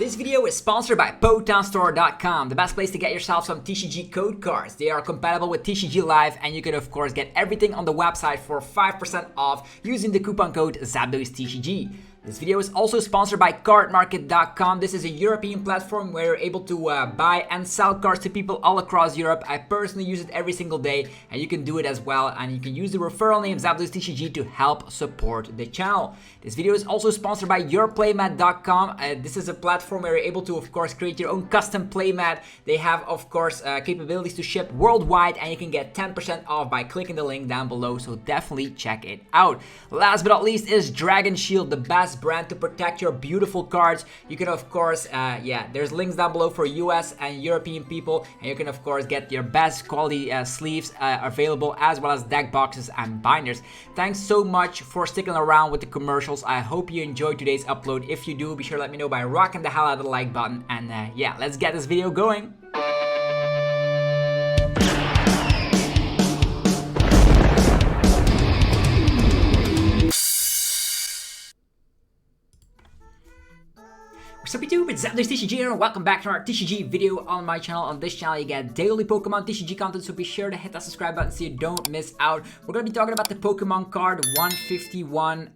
This video is sponsored by PotownStore.com, the best place to get yourself some TCG code cards. They are compatible with TCG Live, and you can of course get everything on the website for 5% off using the coupon code ZapdosTCG. This video is also sponsored by cardmarket.com. This is a European platform where you're able to buy and sell cards to people all across Europe. I personally use it every single day, and you can do it as well. And you can use the referral name ZapdosTCG to help support the channel. This video is also sponsored by yourplaymat.com. This is a platform where you're able to, of course, create your own custom playmat. They have, of course, capabilities to ship worldwide, and you can get 10% off by clicking the link down below. So definitely check it out. Last but not least is Dragon Shield, the best brand to protect your beautiful cards. You can of course there's links down below for US and European people, and you can of course get your best quality sleeves available, as well as deck boxes and binders. Thanks so much for sticking around with the commercials. I hope you enjoyed today's upload. If you do, be sure to let me know by rocking the hell out of the like button, and let's get this video going. Sup YouTube, it's ZapdosTCG here, and welcome back to our TCG video on my channel. On this channel you get daily Pokemon TCG content, so be sure to hit that subscribe button so you don't miss out. We're going to be talking about the Pokemon card 151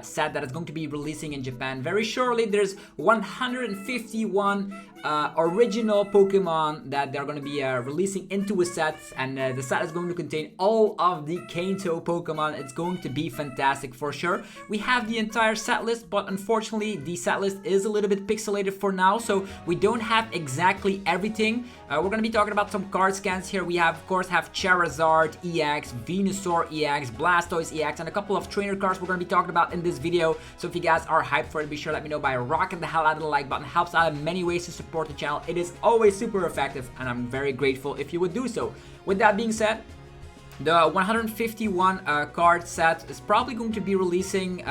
set that is going to be releasing in Japan very shortly. There's 151 original Pokemon that they're going to be releasing into a set, and the set is going to contain all of the Kanto Pokemon. It's going to be fantastic for sure. We have the entire set list, but unfortunately the set list is a little bit pixelated for now, so we don't have exactly everything. We're going to be talking about some card scans here. We have, of course, Charizard EX, Venusaur EX, Blastoise EX, and a couple of trainer cards we're going to be talking about in this video. So if you guys are hyped for it, be sure to let me know by rocking the hell out of the like button. It helps out in many ways to support the channel. It is always super effective, and I'm very grateful if you would do so. With that being said, the 151 card set is probably going to be releasing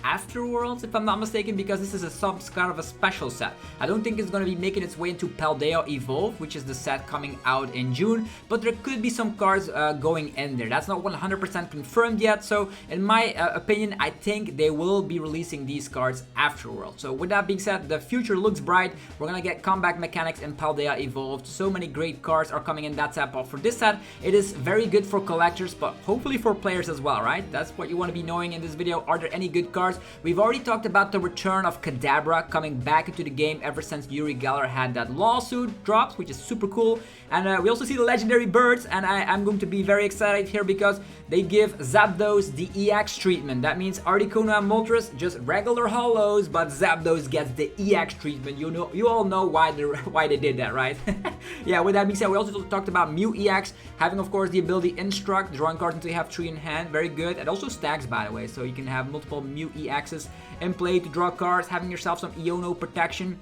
afterwards, if I'm not mistaken, because this is some kind of a special set. I don't think it's going to be making its way into Paldea Evolve, which is the set coming out in June, but there could be some cards going in there. That's not 100% confirmed yet, so in my opinion, I think they will be releasing these cards afterwards. So with that being said, the future looks bright. We're gonna get comeback mechanics in Paldea Evolved. So many great cards are coming in that set, but for this set, it is very good for collectors, but hopefully for players as well, right? That's what you want to be knowing in this video. Are there any good cards? We've already talked about the return of Kadabra coming back into the game ever since Uri Geller had that lawsuit drops, which is super cool. And we also see the legendary birds, and I'm going to be very excited here because they give Zapdos the EX treatment. That means Articuno and Moltres just regular hollows, but Zapdos gets the EX treatment. You all know why they did that, right? Yeah, with that being said, we also talked about Mew EX having, of course, the ability Instruct, drawing cards until you have 3 in hand. Very good. And also stacks, by the way, so you can have multiple Mew EXs in play to draw cards, having yourself some Iono protection.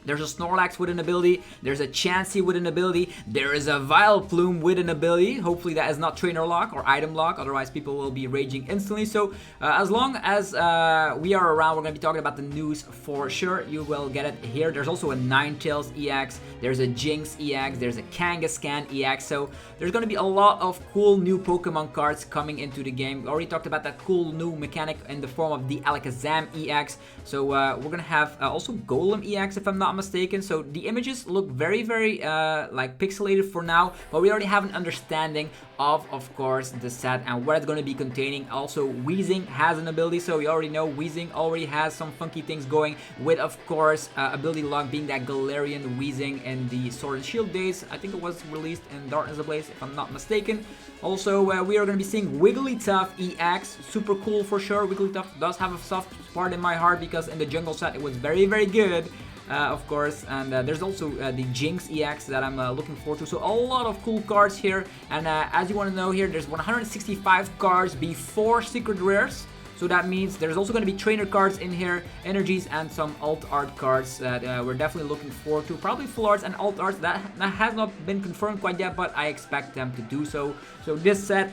There's a Snorlax with an ability, there's a Chansey with an ability, there is a Vileplume with an ability. Hopefully that is not trainer lock or item lock, otherwise people will be raging instantly. So as long as we are around, we're going to be talking about the news for sure. You will get it here. There's also a Ninetales EX, there's a Jynx EX, there's a Kangaskan EX. So there's going to be a lot of cool new Pokemon cards coming into the game. We already talked about that cool new mechanic in the form of the Alakazam EX. So we're going to have also Golem EX, if I'm not mistaken. So the images look very like pixelated for now, but we already have an understanding of course the set and what it's going to be containing. Also Weezing has an ability, so we already know Weezing already has some funky things going with, of course, ability lock being that Galarian Weezing in the Sword and Shield days. I think it was released in Darkness Ablaze, if I'm not mistaken. Also we are going to be seeing Wigglytuff EX, super cool for sure. Wigglytuff does have a soft spot in my heart because in the jungle set it was very good. Of course, and there's also the Jynx EX that I'm looking forward to. So a lot of cool cards here, and as you want to know here, there's 165 cards before secret rares. So that means there's also going to be trainer cards in here, energies, and some alt art cards that we're definitely looking forward to. Probably full arts and alt arts. That has not been confirmed quite yet, but I expect them to do so. So this set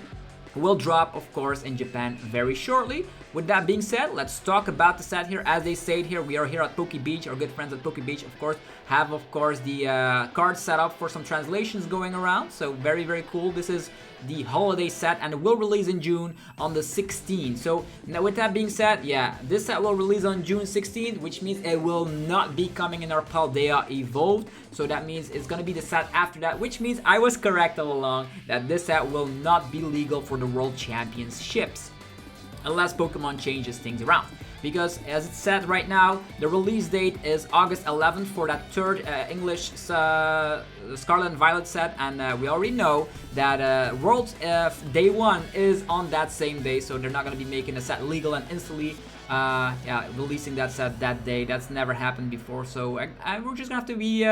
will drop, of course, in Japan very shortly. With that being said, let's talk about the set here. As they say it here, we are here at Poke Beach. Our good friends at Poke Beach, of course, have, of course, the cards set up for some translations going around. So very cool. This is the holiday set, and it will release in June on the 16th. So now with that being said, yeah, this set will release on June 16th, which means it will not be coming in our Paldea Evolved. So that means it's gonna be the set after that, which means I was correct all along that this set will not be legal for the World Championships unless Pokemon changes things around. Because as it's said right now, the release date is August 11th for that third English Scarlet and Violet set, and we already know that World Day 1 is on that same day, so they're not going to be making the set legal and instantly releasing that set that day. That's never happened before, so we're just going to have to be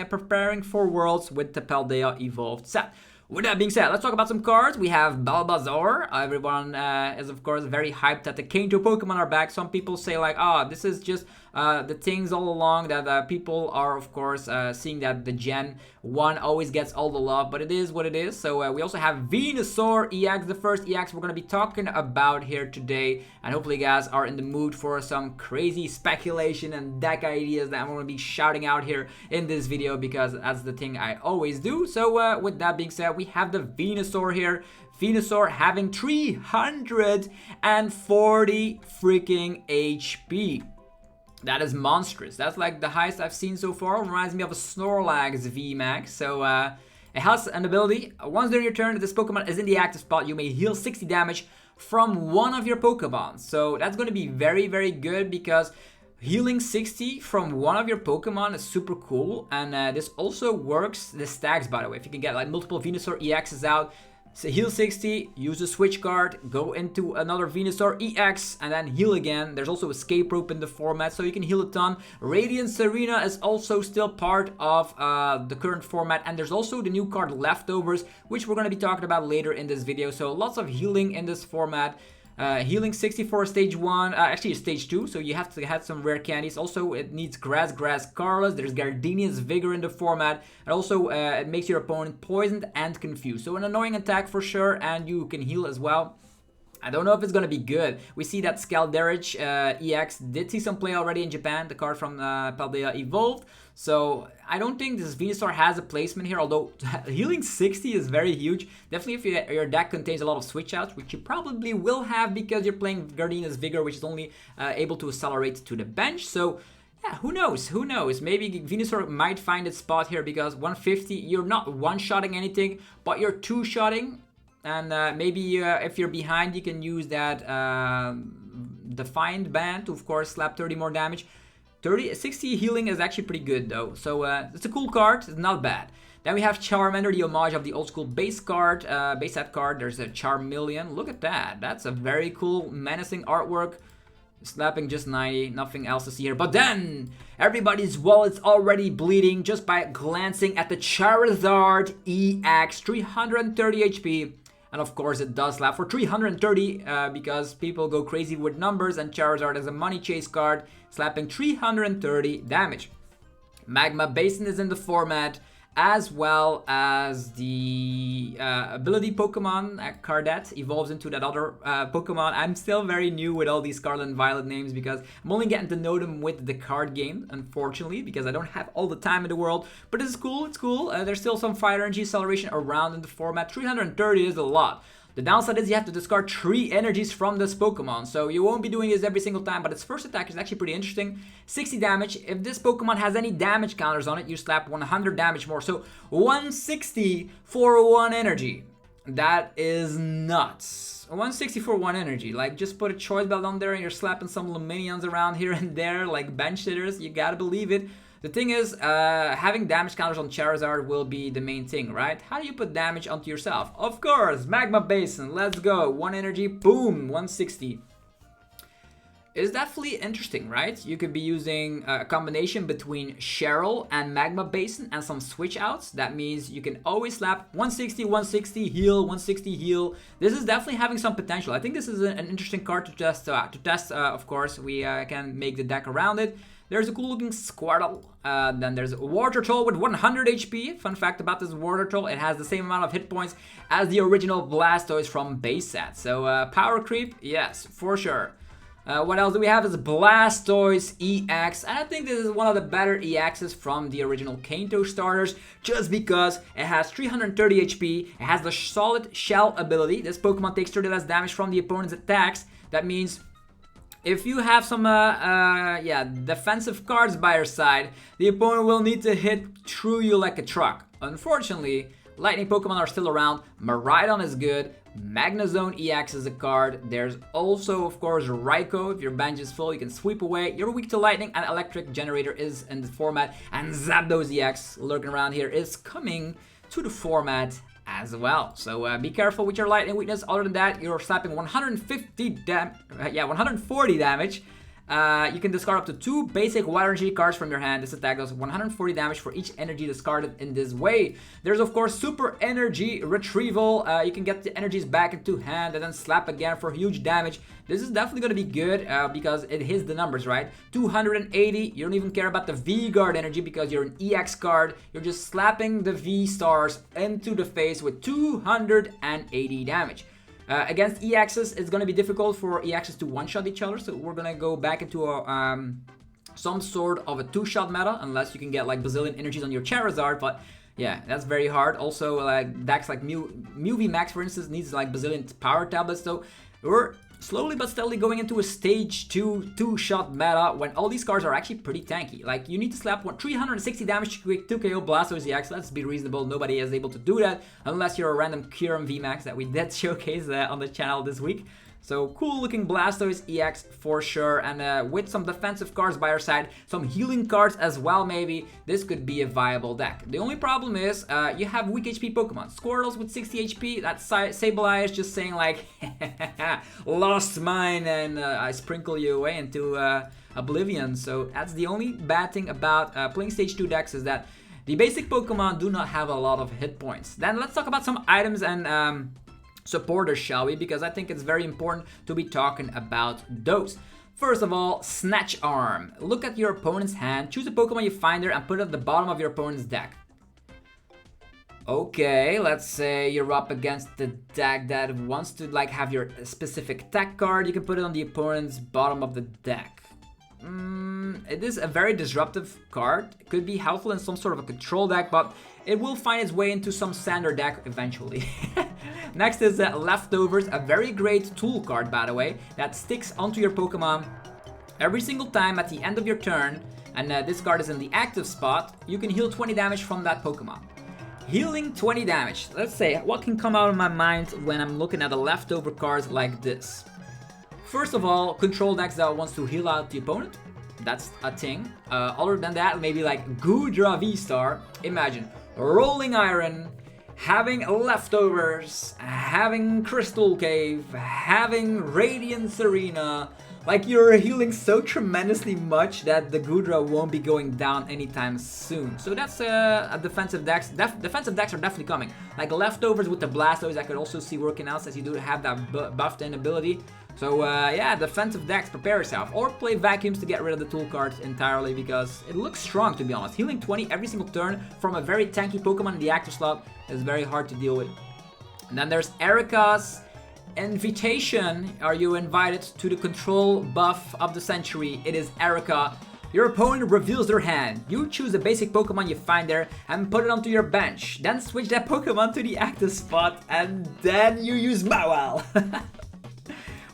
preparing for Worlds with the Paldea Evolved set. With that being said, let's talk about some cards. We have Bulbasaur. Everyone is, of course, very hyped that the Kanto Pokemon are back. Some people say, like, oh, this is just the things all along that people are, of course, seeing that the Gen 1 always gets all the love, but it is what it is. So we also have Venusaur EX, the first EX we're going to be talking about here today. And hopefully you guys are in the mood for some crazy speculation and deck ideas that I'm going to be shouting out here in this video, because that's the thing I always do. So with that being said, we have the Venusaur here. Venusaur having 340 freaking HP. That is monstrous. That's like the highest I've seen so far. Reminds me of a Snorlax VMAX. So it has an ability. Once during your turn, if this Pokemon is in the active spot, you may heal 60 damage from one of your Pokemon. So that's going to be very, very good, because healing 60 from one of your Pokemon is super cool. And this also works the stacks, by the way. If you can get like multiple Venusaur EXs out, so heal 60, use a switch card, go into another Venusaur EX, and then heal again. There's also Escape Rope in the format, so you can heal a ton. Radiant Serena is also still part of the current format, and there's also the new card Leftovers, which we're going to be talking about later in this video. So lots of healing in this format. Healing 60 for stage 1, actually stage 2, so you have to have some rare candies. Also, it needs Grass Carlos, there's Gardenia's Vigor in the format, and also it makes your opponent poisoned and confused. So an annoying attack for sure, and you can heal as well. I don't know if it's going to be good. We see that Scalderich EX did see some play already in Japan, the card from Paldea Evolved. So I don't think this Venusaur has a placement here, although healing 60 is very huge. Definitely if your deck contains a lot of switch outs, which you probably will have because you're playing Gardenia's Vigor, which is only able to accelerate to the bench. So yeah, who knows? Who knows? Maybe Venusaur might find its spot here, because 150, you're not one-shotting anything, but you're two-shotting. And maybe if you're behind, you can use that Defiant Band to, of course, slap 30 more damage. 60 healing is actually pretty good, though. So it's a cool card. It's not bad. Then we have Charmander, the homage of the old school base card, base set card. There's a Charmeleon. Look at that. That's a very cool, menacing artwork. Slapping just 90, nothing else to see here. But then, everybody's wallet's already bleeding just by glancing at the Charizard EX, 330 HP. And of course it does slap for 330 because people go crazy with numbers, and Charizard is a money chase card, slapping 330 damage. Magma Basin is in the format, as well as the ability Pokemon Cardet evolves into that other Pokemon. I'm still very new with all these Scarlet and Violet names, because I'm only getting to know them with the card game, unfortunately, because I don't have all the time in the world. But it's cool, it's cool. There's still some Fire Energy acceleration around in the format. 330 is a lot. The downside is you have to discard 3 energies from this Pokemon, so you won't be doing this every single time, but its first attack is actually pretty interesting. 60 damage. If this Pokemon has any damage counters on it, you slap 100 damage more, so 160 for 1 energy. That is nuts. 160 for 1 energy. Like, just put a Choice Belt on there and you're slapping some Luminions around here and there, like bench hitters. You gotta believe it. The thing is, having damage counters on Charizard will be the main thing, right? How do you put damage onto yourself? Of course, Magma Basin, let's go. 1 energy, boom, 160. It's definitely interesting, right? You could be using a combination between Cheryl and Magma Basin and some switch outs. That means you can always slap 160, 160, heal, 160, heal. This is definitely having some potential. I think this is an interesting card to test. Of course, we can make the deck around it. There's a cool looking Squirtle. Then there's a Water Troll with 100 HP. Fun fact about this Water Troll, it has the same amount of hit points as the original Blastoise from base set. So power creep, yes, for sure. What else do we have is Blastoise EX, and I think this is one of the better EXs from the original Kanto starters, just because it has 330 HP, it has the solid shell ability. This Pokemon takes 30 less damage from the opponent's attacks. That means if you have some defensive cards by your side, the opponent will need to hit through you like a truck. Unfortunately, lightning Pokemon are still around. Miraidon is good. Magnezone EX is a card. There's also, of course, Raikou. If your bench is full, you can sweep away. You're weak to lightning, and Electric Generator is in the format. And Zapdos EX, lurking around here, is coming to the format as well. So be careful with your lightning weakness. Other than that, you're slapping 140 damage. You can discard up to 2 basic Water Energy cards from your hand. This attack does 140 damage for each energy discarded in this way. There's of course Super Energy Retrieval. You can get the energies back into hand and then slap again for huge damage. This is definitely going to be good because it hits the numbers, right? 280, you don't even care about the V-Guard energy because you're an EX card. You're just slapping the V-Stars into the face with 280 damage. Against EXs, it's going to be difficult for EXs to one-shot each other, so we're going to go back into a, some sort of a two-shot meta, unless you can get like bazillion energies on your Charizard, but yeah, that's very hard. Also, like decks like Mew VMAX, for instance, needs like bazillion power tablets, so we're slowly but steadily going into a stage 2 two-shot meta when all these cards are actually pretty tanky. Like, you need to slap 360 damage to KO Blastoise EX. Let's be reasonable. Nobody is able to do that unless you're a random Kyurem VMAX that we did showcase on the channel this week. So cool looking Blastoise EX for sure, and with some defensive cards by our side, some healing cards as well maybe, this could be a viable deck. The only problem is you have weak HP Pokemon. Squirtles with 60 HP, that Sableye is just saying like, lost mine, and I sprinkle you away into oblivion. So that's the only bad thing about playing stage 2 decks, is that the basic Pokemon do not have a lot of hit points. Then let's talk about some items and supporters, shall we? Because I think it's very important to be talking about those. First of all, Snatch Arm. Look at your opponent's hand, choose a Pokemon you find there, and put it at the bottom of your opponent's deck. Okay, let's say you're up against the deck that wants to like have your specific attack card. You can put it on the opponent's bottom of the deck. It is a very disruptive card. It could be helpful in some sort of a control deck, but it will find its way into some standard deck eventually. Next is Leftovers, a very great tool card, by the way, that sticks onto your Pokemon every single time at the end of your turn, and this card is in the active spot. You can heal 20 damage from that Pokemon. Healing 20 damage. Let's say, what can come out of my mind when I'm looking at the leftover cards like this? First of all, control decks that wants to heal out the opponent. That's a thing. Other than that, maybe like Goodra V-Star. Imagine Rolling Iron, having Leftovers, having Crystal Cave, having Radiance Arena. Like, you're healing so tremendously much that the Goodra won't be going down anytime soon. So that's a defensive decks. Defensive decks are definitely coming. Like Leftovers with the Blastoise, I could also see working out since you do have that buffed in ability. So yeah, defensive decks, prepare yourself. Or play vacuums to get rid of the tool cards entirely, because it looks strong, to be honest. Healing 20 every single turn from a very tanky Pokemon in the active slot is very hard to deal with. And then there's Erika's Invitation. Are you invited to the control buff of the century? It is Erika. Your opponent reveals their hand. You choose a basic Pokemon you find there and put it onto your bench. Then switch that Pokemon to the active spot, and then you use Mawile.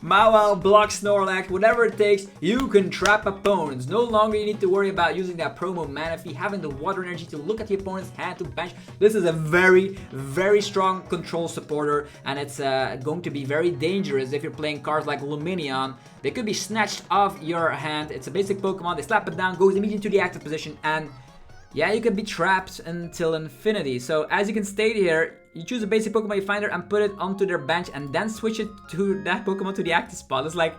Mawile, block Snorlax, whatever it takes, you can trap opponents. No longer you need to worry about using that promo Manaphy, having the water energy to look at the opponent's hand to bench. This is a very, very strong control supporter, and it's going to be very dangerous if you're playing cards like Lumineon. They could be snatched off your hand. It's a basic Pokemon, they slap it down, goes immediately to the active position, and yeah, you could be trapped until infinity. So as you can state here, you choose a basic Pokemon you find there and put it onto their bench, and then switch it to that Pokemon to the active spot. It's like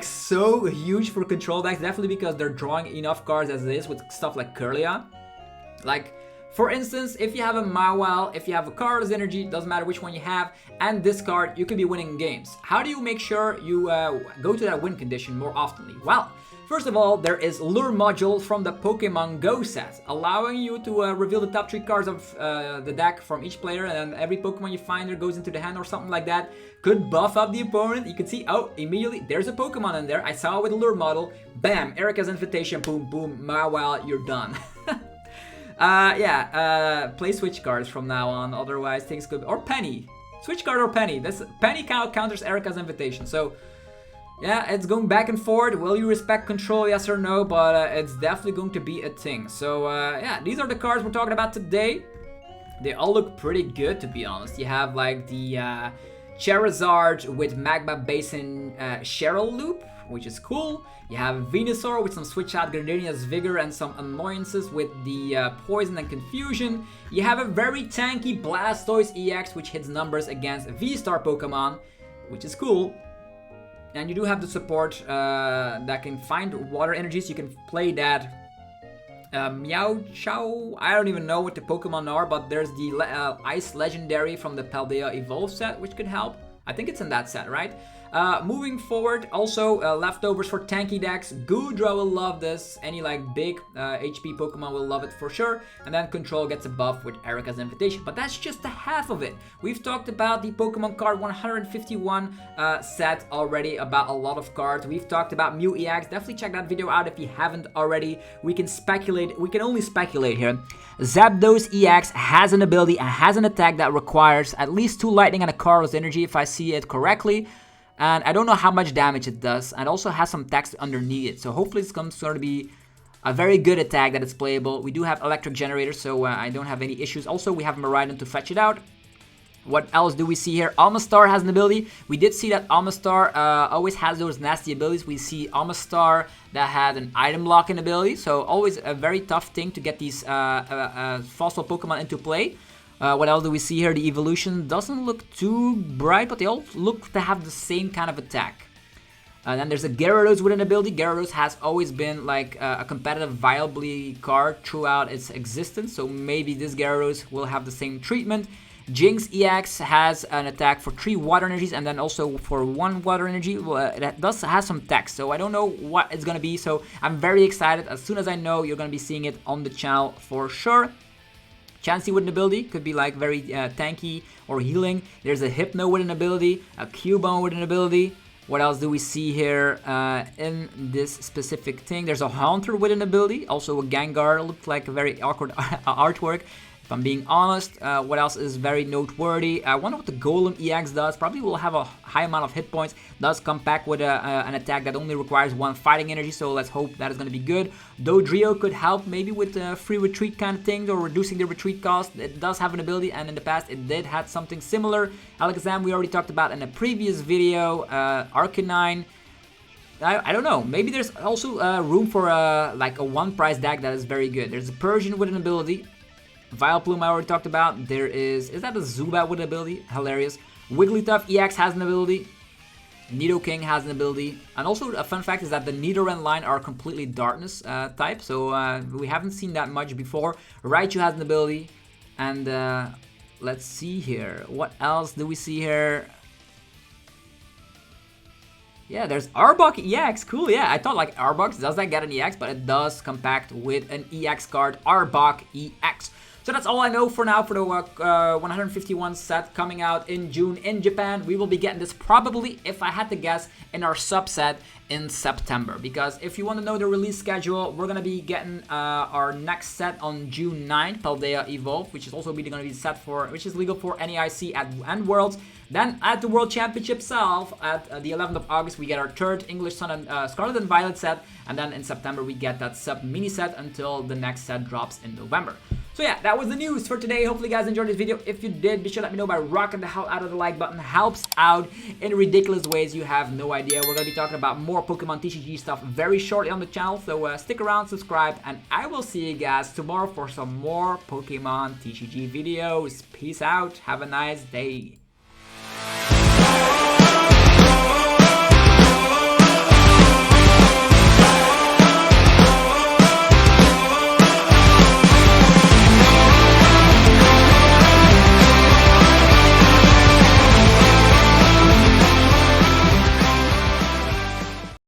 so huge for control decks, definitely because they're drawing enough cards as it is with stuff like Kirlia. Like, for instance, if you have a Mawile, if you have a Cardless Energy, doesn't matter which one you have, and this card, you could be winning games. How do you make sure you go to that win condition more oftenly? Well, First of all, there is Lure Module from the Pokemon Go set, allowing you to reveal the top 3 cards of the deck from each player, and then every Pokemon you find there goes into the hand or something like that. Could buff up the opponent. You can see, oh, immediately there's a Pokemon in there. I saw it with the Lure Model. Bam, Erika's Invitation, boom, boom, well, you're done. Play switch cards from now on, otherwise things could, or Penny. Switch card or Penny. This Penny counters Erika's Invitation, so yeah, it's going back and forth. Will you respect control, yes or no? But it's definitely going to be a thing. So yeah, these are the cards we're talking about today. They all look pretty good, to be honest. You have like the Charizard with Magma Basin Cheryl Loop, which is cool. You have Venusaur with some switch out Gardenia's Vigor and some annoyances with the Poison and Confusion. You have a very tanky Blastoise EX, which hits numbers against V-Star Pokemon, which is cool. And you do have the support that can find water energies. You can play that Meow Chow. I don't even know what the Pokemon are, but there's the Ice Legendary from the Paldea Evolve set, which could help. I think it's in that set, right? Moving forward, also leftovers for tanky decks. Goodra will love this. Any like big HP Pokemon will love it for sure. And then Control gets a buff with Erika's Invitation. But that's just the half of it. We've talked about the Pokemon Card 151 set already, about a lot of cards. We've talked about Mew EX. Definitely check that video out if you haven't already. We can speculate. We can only speculate here. Zapdos EX has an ability and has an attack that requires at least 2 lightning and a Carlos energy, if I see it correctly. And I don't know how much damage it does, and also has some text underneath it. So hopefully it's going to be a very good attack that is playable. We do have Electric Generator, so I don't have any issues. Also, we have Miraidon to fetch it out. What else do we see here? Almastar has an ability. We did see that Almastar always has those nasty abilities. We see Almastar that had an item locking ability. So always a very tough thing to get these fossil Pokemon into play. What else do we see here? The evolution doesn't look too bright, but they all look to have the same kind of attack. And then there's a Gyarados with an ability. Gyarados has always been like a competitive viably card throughout its existence, so maybe this Gyarados will have the same treatment. Jynx EX has an attack for 3 water energies and then also for 1 water energy. It does have some text, so I don't know what it's going to be, so I'm very excited. As soon as I know, you're going to be seeing it on the channel for sure. Chansey with an ability, could be like very tanky or healing. There's a Hypno with an ability, a Cubone with an ability. What else do we see here in this specific thing? There's a Haunter with an ability, also a Gengar. Looked like a very awkward artwork, if I'm being honest. What else is very noteworthy? I wonder what the Golem EX does. Probably will have a high amount of hit points. Does come back with an attack that only requires 1 fighting energy, so let's hope that is going to be good. Dodrio could help maybe with free retreat kind of things, or reducing the retreat cost. It does have an ability, and in the past it did have something similar. Alakazam we already talked about in a previous video. Arcanine. I don't know. Maybe there's also room for like a 1 price deck that is very good. There's a Persian with an ability. Vileplume I already talked about. There is that a Zubat with an ability? Hilarious. Wigglytuff EX has an ability. Nidoking has an ability. And also a fun fact is that the Nidoran line are completely darkness type, so we haven't seen that much before. Raichu has an ability. And let's see here. What else do we see here? Yeah, there's Arbok EX. Cool, yeah. I thought like Arbok, does that get an EX? But it does compact with an EX card, Arbok EX. So that's all I know for now for the 151 set coming out in June in Japan. We will be getting this probably, if I had to guess, in our subset in September. Because if you want to know the release schedule, we're going to be getting our next set on June 9th, Paldea Evolve, which is also going to be set for, which is legal for NAIC and Worlds. Then at the World Championship itself, at the 11th of August, we get our 3rd English Sun and Scarlet and Violet set. And then in September, we get that sub mini set until the next set drops in November. So yeah, that was the news for today. Hopefully you guys enjoyed this video. If you did, be sure to let me know by rocking the hell out of the like button. Helps out in ridiculous ways you have no idea. We're going to be talking about more Pokemon TCG stuff very shortly on the channel. So stick around, subscribe, and I will see you guys tomorrow for some more Pokemon TCG videos. Peace out. Have a nice day.